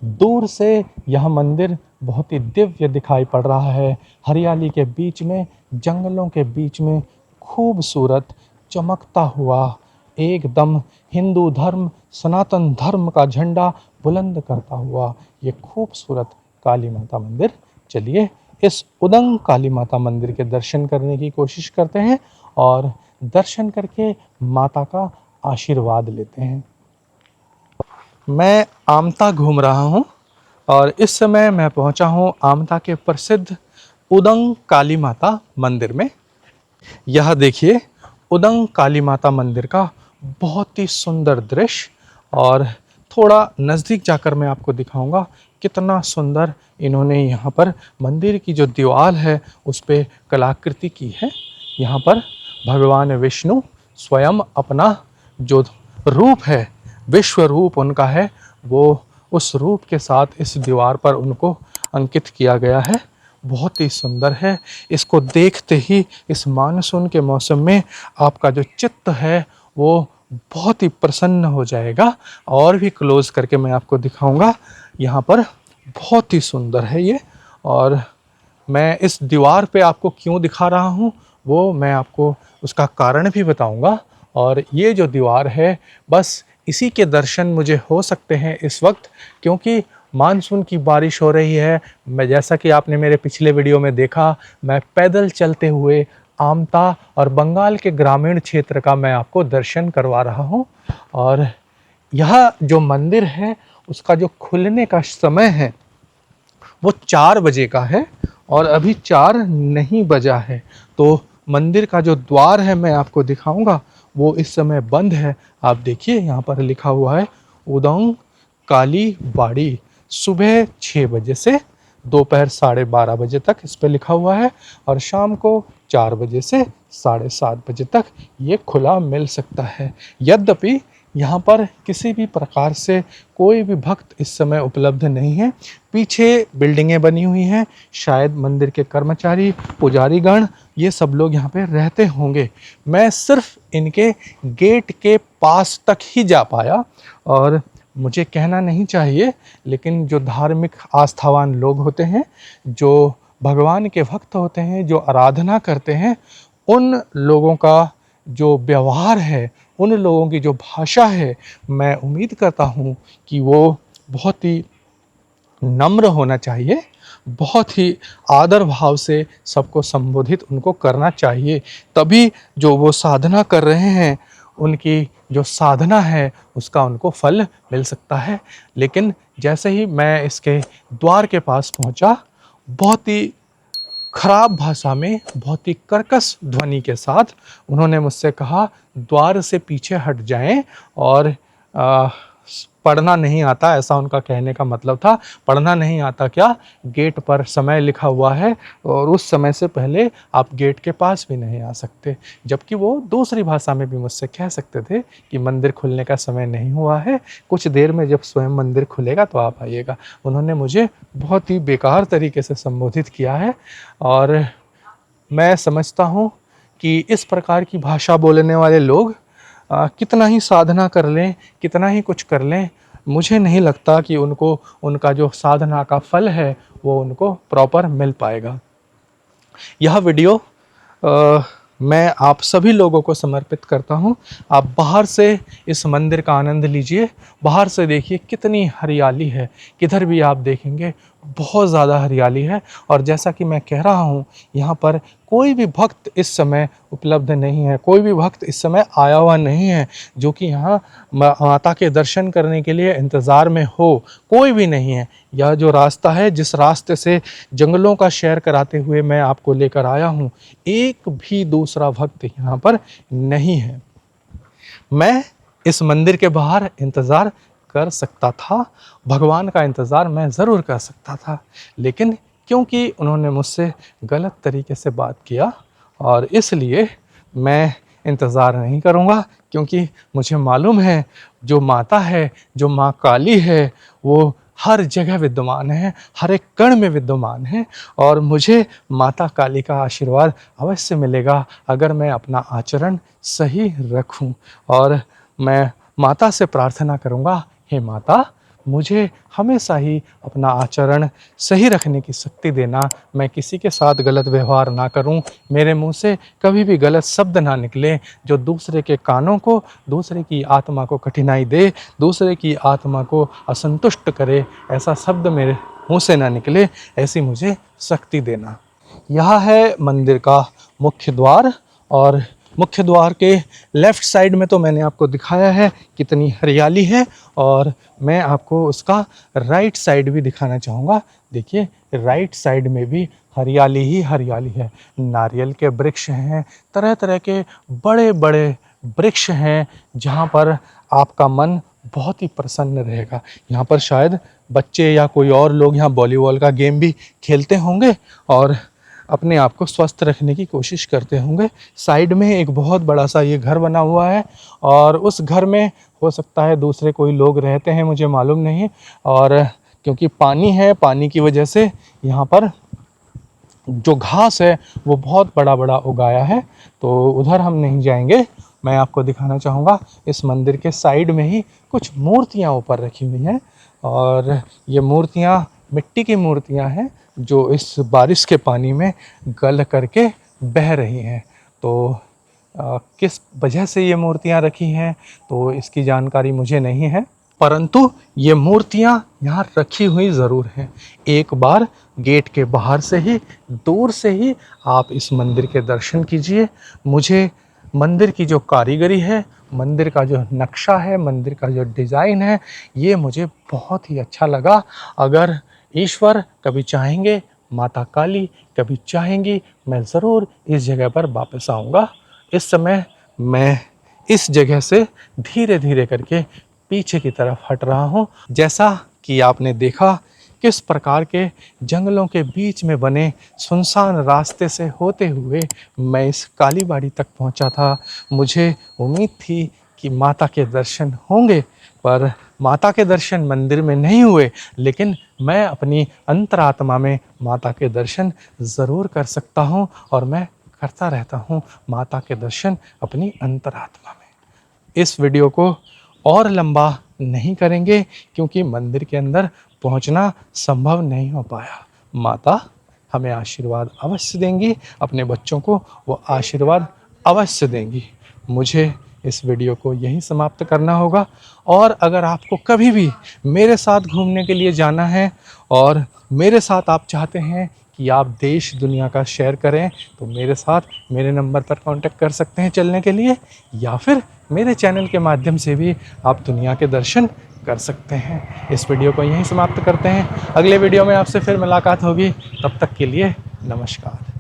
दूर से यह मंदिर बहुत ही दिव्य दिखाई पड़ रहा है। हरियाली के बीच में, जंगलों के बीच में खूबसूरत चमकता हुआ, एकदम हिंदू धर्म, सनातन धर्म का झंडा बुलंद करता हुआ ये खूबसूरत काली माता मंदिर। चलिए इस उदंग काली माता मंदिर के दर्शन करने की कोशिश करते हैं और दर्शन करके माता का आशीर्वाद लेते हैं। मैं आमता घूम रहा हूँ और इस समय मैं पहुँचा हूँ आमता के प्रसिद्ध उदंग काली माता मंदिर में। यह देखिए उदंग काली माता मंदिर का बहुत ही सुंदर दृश्य, और थोड़ा नज़दीक जाकर मैं आपको दिखाऊंगा कितना सुंदर इन्होंने यहाँ पर मंदिर की जो दीवार है उस पर कलाकृति की है। यहाँ पर भगवान विष्णु स्वयं अपना जो रूप है, विश्व रूप उनका है, वो उस रूप के साथ इस दीवार पर उनको अंकित किया गया है। बहुत ही सुंदर है। इसको देखते ही इस मानसून के मौसम में आपका जो चित्त है वो बहुत ही प्रसन्न हो जाएगा। और भी क्लोज करके मैं आपको दिखाऊंगा। यहाँ पर बहुत ही सुंदर है ये, और मैं इस दीवार पे आपको क्यों दिखा रहा हूँ वो मैं आपको उसका कारण भी बताऊंगा। और ये जो दीवार है, बस इसी के दर्शन मुझे हो सकते हैं इस वक्त, क्योंकि मानसून की बारिश हो रही है। मैं, जैसा कि आपने मेरे पिछले वीडियो में देखा, मैं पैदल चलते हुए आमता और बंगाल के ग्रामीण क्षेत्र का मैं आपको दर्शन करवा रहा हूँ। और यह जो मंदिर है उसका जो खुलने का समय है वो 4 बजे का है, और अभी 4 नहीं बजा है। तो मंदिर का जो द्वार है मैं आपको दिखाऊंगा, वो इस समय बंद है। आप देखिए यहाँ पर लिखा हुआ है उदंग काली बाड़ी, सुबह 6 बजे से दोपहर 12:30 बजे तक इस पर लिखा हुआ है, और शाम को 4 बजे से 7:30 बजे तक ये खुला मिल सकता है। यद्यपि यहाँ पर किसी भी प्रकार से कोई भी भक्त इस समय उपलब्ध नहीं है। पीछे बिल्डिंगें बनी हुई हैं, शायद मंदिर के कर्मचारी, पुजारीगण, ये सब लोग यहाँ पे रहते होंगे। मैं सिर्फ इनके गेट के पास तक ही जा पाया, और मुझे कहना नहीं चाहिए, लेकिन जो धार्मिक आस्थावान लोग होते हैं, जो भगवान के भक्त होते हैं, जो आराधना करते हैं, उन लोगों का जो व्यवहार है, उन लोगों की जो भाषा है, मैं उम्मीद करता हूँ कि वो बहुत ही नम्र होना चाहिए, बहुत ही आदर भाव से सबको संबोधित उनको करना चाहिए। तभी जो वो साधना कर रहे हैं, उनकी जो साधना है उसका उनको फल मिल सकता है। लेकिन जैसे ही मैं इसके द्वार के पास पहुंचा, बहुत ही खराब भाषा में, बहुत ही कर्कश ध्वनि के साथ उन्होंने मुझसे कहा, द्वार से पीछे हट जाएं, और पढ़ना नहीं आता, ऐसा उनका कहने का मतलब था। पढ़ना नहीं आता क्या? गेट पर समय लिखा हुआ है और उस समय से पहले आप गेट के पास भी नहीं आ सकते। जबकि वो दूसरी भाषा में भी मुझसे कह सकते थे कि मंदिर खुलने का समय नहीं हुआ है, कुछ देर में जब स्वयं मंदिर खुलेगा तो आप आइएगा। उन्होंने मुझे बहुत ही बेकार तरीके से संबोधित किया है, और मैं समझता हूँ कि इस प्रकार की भाषा बोलने वाले लोग कितना ही साधना कर लें, कितना ही कुछ कर लें, मुझे नहीं लगता कि उनको उनका जो साधना का फल है वो उनको प्रॉपर मिल पाएगा। यह वीडियो मैं आप सभी लोगों को समर्पित करता हूँ। आप बाहर से इस मंदिर का आनंद लीजिए, बाहर से देखिए कितनी हरियाली है, किधर भी आप देखेंगे बहुत ज़्यादा हरियाली है। और जैसा कि मैं कह रहा हूँ, यहाँ पर कोई भी भक्त इस समय उपलब्ध नहीं है, कोई भी भक्त इस समय आया हुआ नहीं है जो कि यहाँ माता के दर्शन करने के लिए इंतज़ार में हो, कोई भी नहीं है। यह जो रास्ता है, जिस रास्ते से जंगलों का सैर कराते हुए मैं आपको लेकर आया हूँ, एक भी दूसरा भक्त यहाँ पर नहीं है। मैं इस मंदिर के बाहर इंतज़ार कर सकता था, भगवान का इंतज़ार मैं ज़रूर कर सकता था, लेकिन क्योंकि उन्होंने मुझसे गलत तरीके से बात किया, और इसलिए मैं इंतज़ार नहीं करूँगा। क्योंकि मुझे मालूम है जो माता है, जो माँ काली है, वो हर जगह विद्यमान है, हर एक कण में विद्यमान है, और मुझे माता काली का आशीर्वाद अवश्य मिलेगा अगर मैं अपना आचरण सही रखूं। और मैं माता से प्रार्थना करूंगा, हे माता, मुझे हमेशा ही अपना आचरण सही रखने की शक्ति देना, मैं किसी के साथ गलत व्यवहार ना करूं, मेरे मुंह से कभी भी गलत शब्द ना निकले जो दूसरे के कानों को, दूसरे की आत्मा को कठिनाई दे, दूसरे की आत्मा को असंतुष्ट करे, ऐसा शब्द मेरे मुंह से ना निकले, ऐसी मुझे शक्ति देना। यह है मंदिर का मुख्य द्वार और मुख्य द्वार के लेफ़्ट साइड में तो मैंने आपको दिखाया है कितनी हरियाली है, और मैं आपको उसका राइट साइड भी दिखाना चाहूँगा। देखिए राइट साइड में भी हरियाली ही हरियाली है। नारियल के वृक्ष हैं, तरह तरह के बड़े बड़े वृक्ष हैं, जहाँ पर आपका मन बहुत ही प्रसन्न रहेगा। यहाँ पर शायद बच्चे या कोई और लोग यहाँ वॉलीबॉल का गेम भी खेलते होंगे और अपने आप को स्वस्थ रखने की कोशिश करते होंगे। साइड में एक बहुत बड़ा सा ये घर बना हुआ है और उस घर में हो सकता है दूसरे कोई लोग रहते हैं, मुझे मालूम नहीं। और क्योंकि पानी है, पानी की वजह से यहाँ पर जो घास है वो बहुत बड़ा बड़ा उगाया है, तो उधर हम नहीं जाएंगे। मैं आपको दिखाना चाहूँगा इस मंदिर के साइड में ही कुछ मूर्तियाँ ऊपर रखी हुई हैं, और ये मूर्तियाँ मिट्टी की मूर्तियाँ हैं जो इस बारिश के पानी में गल करके बह रही हैं। तो किस वजह से ये मूर्तियाँ रखी हैं तो इसकी जानकारी मुझे नहीं है, परंतु ये मूर्तियाँ यहाँ रखी हुई ज़रूर हैं। एक बार गेट के बाहर से ही, दूर से ही आप इस मंदिर के दर्शन कीजिए। मुझे मंदिर की जो कारीगरी है, मंदिर का जो नक्शा है, मंदिर का जो डिज़ाइन है, ये मुझे बहुत ही अच्छा लगा। अगर ईश्वर कभी चाहेंगे, माता काली कभी चाहेंगी, मैं ज़रूर इस जगह पर वापस आऊँगा। इस समय मैं इस जगह से धीरे धीरे करके पीछे की तरफ हट रहा हूँ। जैसा कि आपने देखा किस प्रकार के जंगलों के बीच में बने सुनसान रास्ते से होते हुए मैं इस कालीबाड़ी तक पहुँचा था। मुझे उम्मीद थी कि माता के दर्शन होंगे, पर माता के दर्शन मंदिर में नहीं हुए, लेकिन मैं अपनी अंतरात्मा में माता के दर्शन ज़रूर कर सकता हूँ और मैं करता रहता हूँ माता के दर्शन अपनी अंतरात्मा में। इस वीडियो को और लंबा नहीं करेंगे क्योंकि मंदिर के अंदर पहुंचना संभव नहीं हो पाया। माता हमें आशीर्वाद अवश्य देंगी, अपने बच्चों को वो आशीर्वाद अवश्य देंगी। मुझे इस वीडियो को यहीं समाप्त करना होगा, और अगर आपको कभी भी मेरे साथ घूमने के लिए जाना है और मेरे साथ आप चाहते हैं कि आप देश दुनिया का शेयर करें, तो मेरे साथ मेरे नंबर पर कांटेक्ट कर सकते हैं चलने के लिए, या फिर मेरे चैनल के माध्यम से भी आप दुनिया के दर्शन कर सकते हैं। इस वीडियो को यहीं समाप्त करते हैं। अगले वीडियो में आपसे फिर मुलाकात होगी, तब तक के लिए नमस्कार।